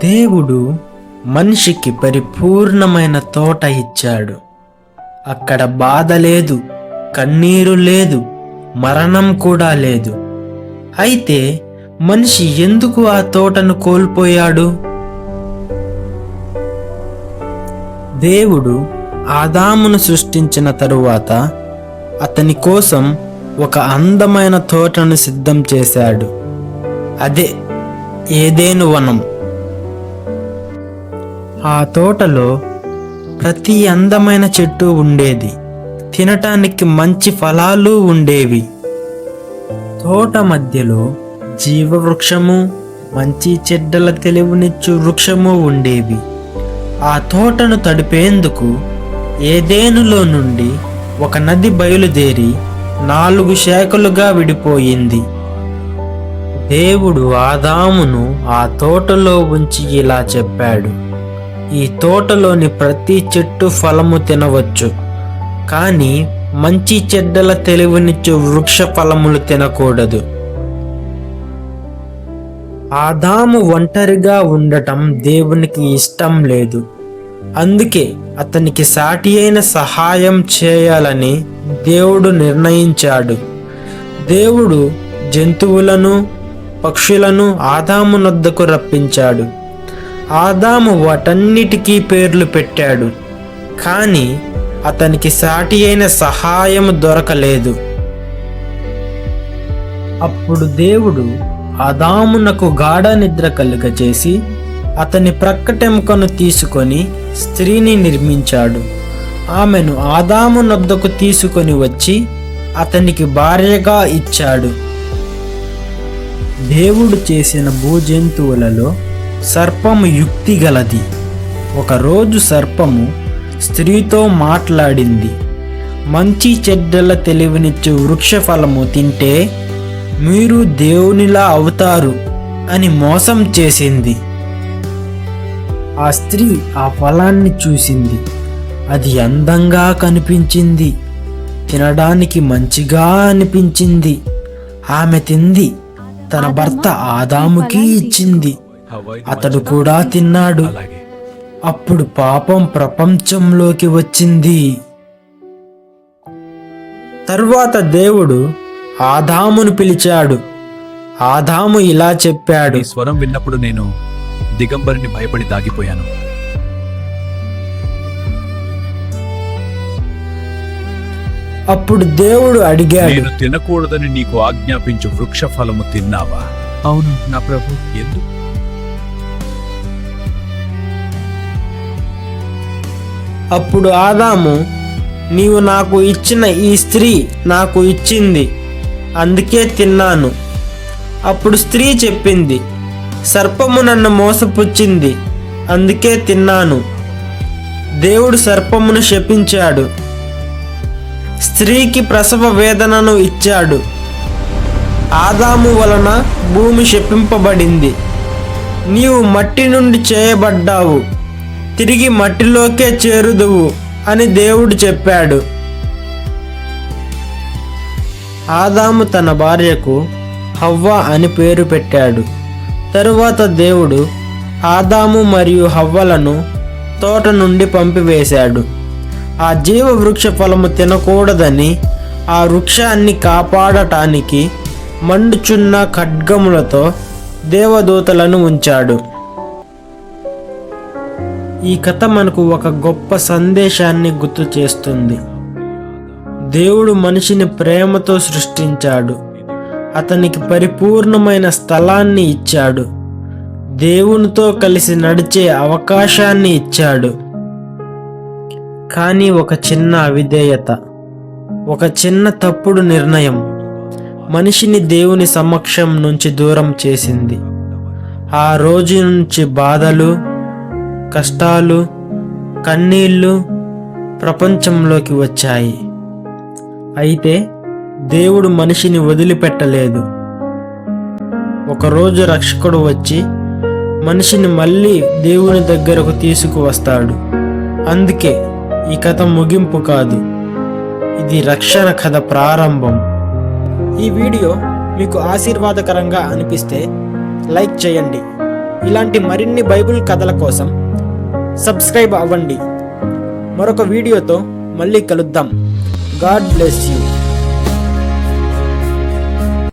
దేవుడు మనిషికి పరిపూర్ణమైన తోట ఇచ్చాడు. అక్కడ బాధ లేదు, కన్నీరు లేదు, మరణం కూడా లేదు. అయితే మనిషి ఎందుకు ఆ తోటను కోల్పోయాడు? దేవుడు ఆదామును సృష్టించిన తరువాత అతని కోసం ఒక అందమైన తోటను సిద్ధం చేశాడు. అదే ఏదెను వనం. ఆ తోటలో ప్రతి అందమైన చెట్టు ఉండేది, తినటానికి మంచి ఫలాలు ఉండేవి. తోట మధ్యలో జీవవృక్షము, మంచి చెడ్డల తెలివినిచ్చు వృక్షము ఉండేవి. ఆ తోటను తడిపేందుకు ఏదెనులో నుండి ఒక నది బయలుదేరి 4 శాఖలుగా విడిపోయింది. దేవుడు ఆదామును ఆ తోటలో ఉంచి ఇలా చెప్పాడు: ఈ తోటలోని ప్రతి చెట్టు ఫలము తినవచ్చు, కానీ మంచి చెడ్డల తెలివినిచ్చు వృక్ష ఫలములు తినకూడదు. ఆదాము ఒంటరిగా ఉండటం దేవునికి ఇష్టం లేదు. అందుకే అతనికి సాటి అయిన సహాయం చేయాలని దేవుడు నిర్ణయించాడు. దేవుడు జంతువులను, పక్షులను ఆదాము నొద్దకు రప్పించాడు. ఆదాము వాటన్నిటికీ పేర్లు పెట్టాడు, కానీ అతనికి సాటి అయిన సహాయం దొరకలేదు. అప్పుడు దేవుడు ఆదామునకు గాఢ నిద్ర కలుగజేసి అతని ప్రక్కటెముకను తీసుకొని స్త్రీని నిర్మించాడు. ఆమెను ఆదాము నొద్దకు తీసుకొని వచ్చి అతనికి భార్యగా ఇచ్చాడు. దేవుడు చేసిన భూజంతువులలో సర్పము యుక్తి గలది. ఒకరోజు సర్పము స్త్రీతో మాట్లాడింది. మంచి చెడ్డల తెలివినిచ్చు వృక్ష ఫలము తింటే మీరు దేవునిలా అవుతారు అని మోసం చేసింది. ఆ స్త్రీ ఆ ఫలాన్ని చూసింది. అది అందంగా కనిపించింది, తినడానికి మంచిగా అనిపించింది. ఆమె తింది, తన భర్త ఆదాముకి ఇచ్చింది. అతడు కూడా తిన్నాడు. అప్పుడు పాపం ప్రపంచంలోకి వచ్చింది. తరువాత దేవుడు ఆదామును పిలిచాడు. ఆదాము ఇలా చెప్పాడు: ఈ స్వరం విన్నప్పుడు నేను దిగంబరిని భయపడి దాగిపోయాను. అప్పుడు దేవుడు అడిగాడు, నేను తినకూడదని నీకు ఆజ్ఞాపించు వృక్ష ఫలము తిన్నావా? అవును నా ప్రభు. ఎందుకు? అప్పుడు ఆదాము, నీవు నాకు ఇచ్చిన ఈ స్త్రీ నాకు ఇచ్చింది, అందుకే తిన్నాను. అప్పుడు స్త్రీ చెప్పింది, సర్పము నన్ను మోసపుచ్చింది, అందుకే తిన్నాను. దేవుడు సర్పమును శపించాడు. స్త్రీకి ప్రసవ వేదనను ఇచ్చాడు. ఆదాము వలన భూమి శపింపబడింది. నీవు మట్టి నుండి చేయబడ్డావు, తిరిగి మట్టిలోకే చేరుదువు అని దేవుడు చెప్పాడు. ఆదాము తన భార్యకు హవ్వ అని పేరు పెట్టాడు. తరువాత దేవుడు ఆదాము మరియు హవ్వలను తోట నుండి పంపివేశాడు. ఆ జీవ వృక్ష ఫలము తినకూడదని, ఆ వృక్షాన్ని కాపాడటానికి మండుచున్న ఖడ్గములతో దేవదూతలను ఉంచాడు. ఈ కథ మనకు ఒక గొప్ప సందేశాన్ని గుర్తు చేస్తుంది. దేవుడు మనిషిని ప్రేమతో సృష్టించాడు. అతనికి పరిపూర్ణమైన స్థలాన్ని ఇచ్చాడు. దేవునితో కలిసి నడిచే అవకాశాన్ని ఇచ్చాడు. కానీ ఒక చిన్న అవిధేయత, ఒక చిన్న తప్పుడు నిర్ణయం మనిషిని దేవుని సమక్షం నుంచి దూరం చేసింది. ఆ రోజు నుంచి బాధలు, కష్టాలు, కన్నీళ్ళు ప్రపంచంలోకి వచ్చాయి. అయితే దేవుడు మనిషిని వదిలిపెట్టలేదు. ఒకరోజు రక్షకుడు వచ్చి మనిషిని మళ్ళీ దేవుని దగ్గరకు తీసుకువస్తాడు. అందుకే ఈ కథ ముగింపు కాదు, ఇది రక్షణ కథ ప్రారంభం. ఈ వీడియో మీకు ఆశీర్వాదకరంగా అనిపిస్తే లైక్ చేయండి. ఇలాంటి మరిన్ని బైబిల్ కథల కోసం సబ్స్క్రైబ్ అవ్వండి. మరొక వీడియోతో మళ్ళీ కలుద్దాం. God bless you.